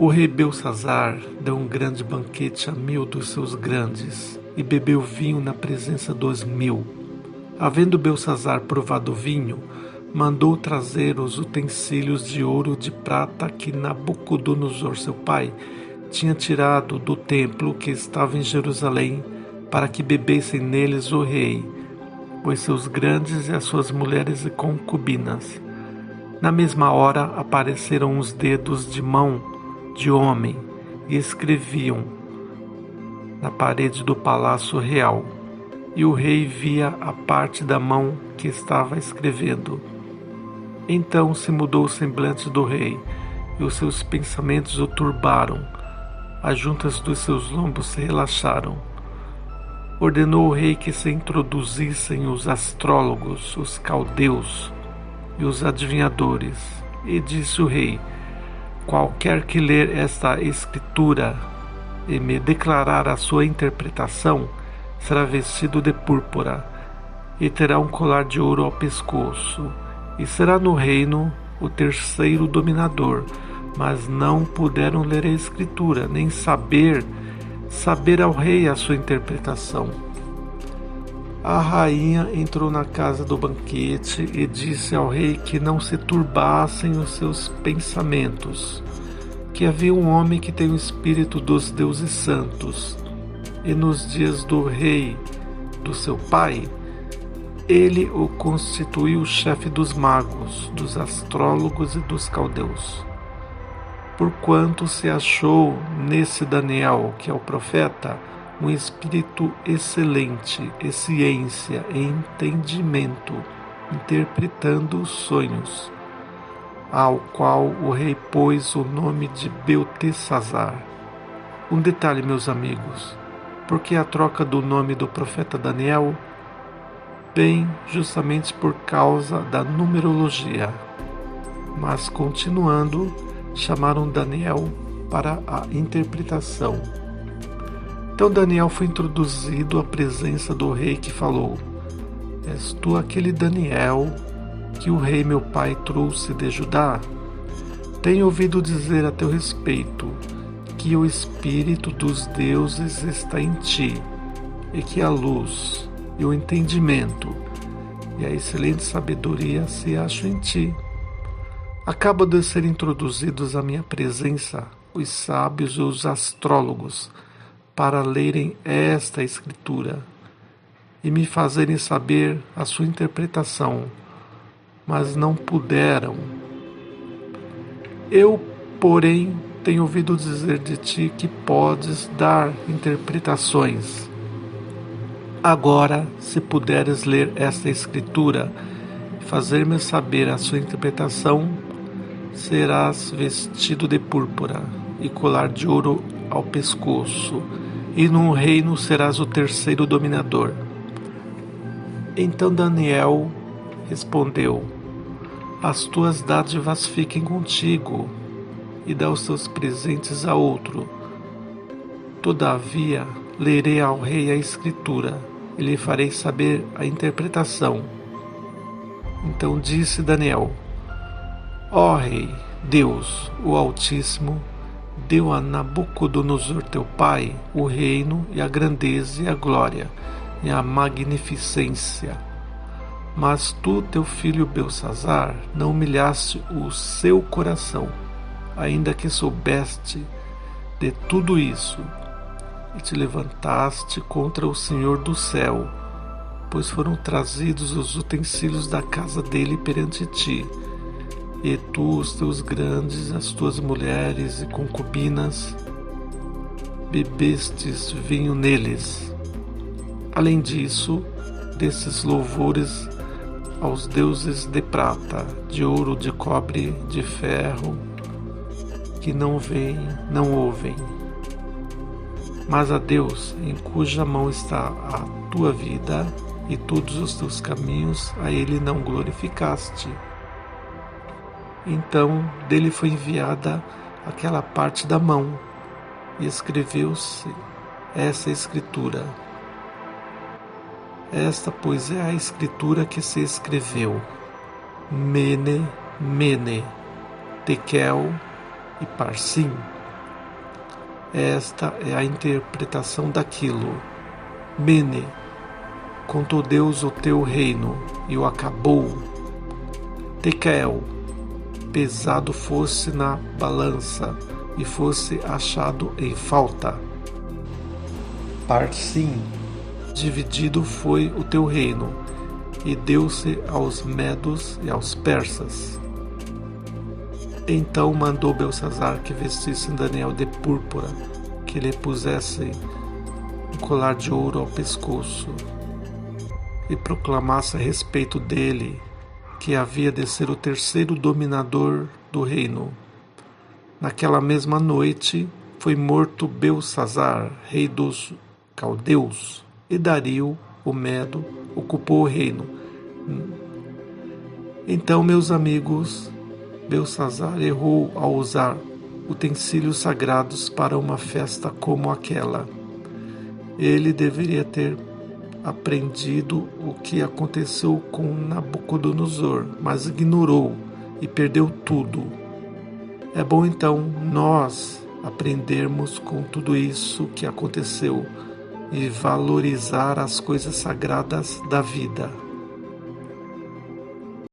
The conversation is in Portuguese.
O rei Belçazar deu um grande banquete a 1000 dos seus grandes, e bebeu vinho na presença dos 1000. Havendo Belçazar provado o vinho, mandou trazer os utensílios de ouro e de prata que Nabucodonosor, seu pai, tinha tirado do templo que estava em Jerusalém, para que bebessem neles o rei, os seus grandes e as suas mulheres e concubinas. Na mesma hora apareceram os dedos de mão de homem e escreviam na parede do palácio real, e o rei via a parte da mão que estava escrevendo. Então se mudou o semblante do rei, e os seus pensamentos o turbaram, as juntas dos seus lombos se relaxaram. Ordenou o rei que se introduzissem os astrólogos, os caldeus e os adivinhadores, e disse o rei: qualquer que ler esta escritura e me declarar a sua interpretação, será vestido de púrpura, e terá um colar de ouro ao pescoço, e será no reino o terceiro dominador. Mas não puderam ler a escritura, nem saber ao rei a sua interpretação. A rainha entrou na casa do banquete e disse ao rei que não se turbassem os seus pensamentos, que havia um homem que tem o espírito dos deuses santos, e nos dias do rei, do seu pai, ele o constituiu chefe dos magos, dos astrólogos e dos caldeus. Porquanto se achou nesse Daniel, que é o profeta, um espírito excelente, e ciência e entendimento, interpretando os sonhos, ao qual o rei pôs o nome de Beltesazar. Um detalhe, meus amigos, porque a troca do nome do profeta Daniel? Bem, justamente por causa da numerologia. Mas continuando, chamaram Daniel para a interpretação. Então Daniel foi introduzido à presença do rei, que falou: és tu aquele Daniel que o rei meu pai trouxe de Judá? Tenho ouvido dizer a teu respeito que o espírito dos deuses está em ti, e que a luz e o entendimento e a excelente sabedoria se acham em ti. Acabam de ser introduzidos à minha presença os sábios e os astrólogos para lerem esta escritura e me fazerem saber a sua interpretação, mas não puderam. Eu, porém, tenho ouvido dizer de ti que podes dar interpretações. Agora, se puderes ler esta escritura e fazer-me saber a sua interpretação, serás vestido de púrpura e colar de ouro ao pescoço, e num reino serás o terceiro dominador. Então Daniel respondeu: as tuas dádivas fiquem contigo, e dá os teus presentes a outro. Todavia, lerei ao rei a escritura, e lhe farei saber a interpretação. Então disse Daniel: ó rei, Deus, o Altíssimo, deu a Nabucodonosor teu pai o reino e a grandeza e a glória e a magnificência. Mas tu, teu filho Belçazar, não humilhaste o seu coração, ainda que soubeste de tudo isso, e te levantaste contra o Senhor do céu, pois foram trazidos os utensílios da casa dele perante ti, e tu, os teus grandes, as tuas mulheres e concubinas, bebestes vinho neles. Além disso, desses louvores aos deuses de prata, de ouro, de cobre, de ferro, que não veem, não ouvem, mas a Deus, em cuja mão está a tua vida e todos os teus caminhos, a ele não glorificaste. Então dele foi enviada aquela parte da mão, e escreveu-se essa escritura. Esta, pois, é a escritura que se escreveu: Mene, Mene, Tekel e Parsim, Esta é a interpretação daquilo. Mene, contou Deus o teu reino e o acabou. Tekel, pesado fosse na balança e fosse achado em falta. Parsim, dividido foi o teu reino e deu-se aos medos e aos persas. Então mandou Belçazar que vestissem Daniel de púrpura, que lhe pusessem um colar de ouro ao pescoço e proclamasse a respeito dele que havia de ser o terceiro dominador do reino. Naquela mesma noite foi morto Belçazar, rei dos caldeus, e Dario, o Medo, ocupou o reino. Então, meus amigos, Belçazar errou ao usar utensílios sagrados para uma festa como aquela. Ele deveria ter aprendido o que aconteceu com Nabucodonosor, mas ignorou e perdeu tudo. É bom então nós aprendermos com tudo isso que aconteceu e valorizar as coisas sagradas da vida.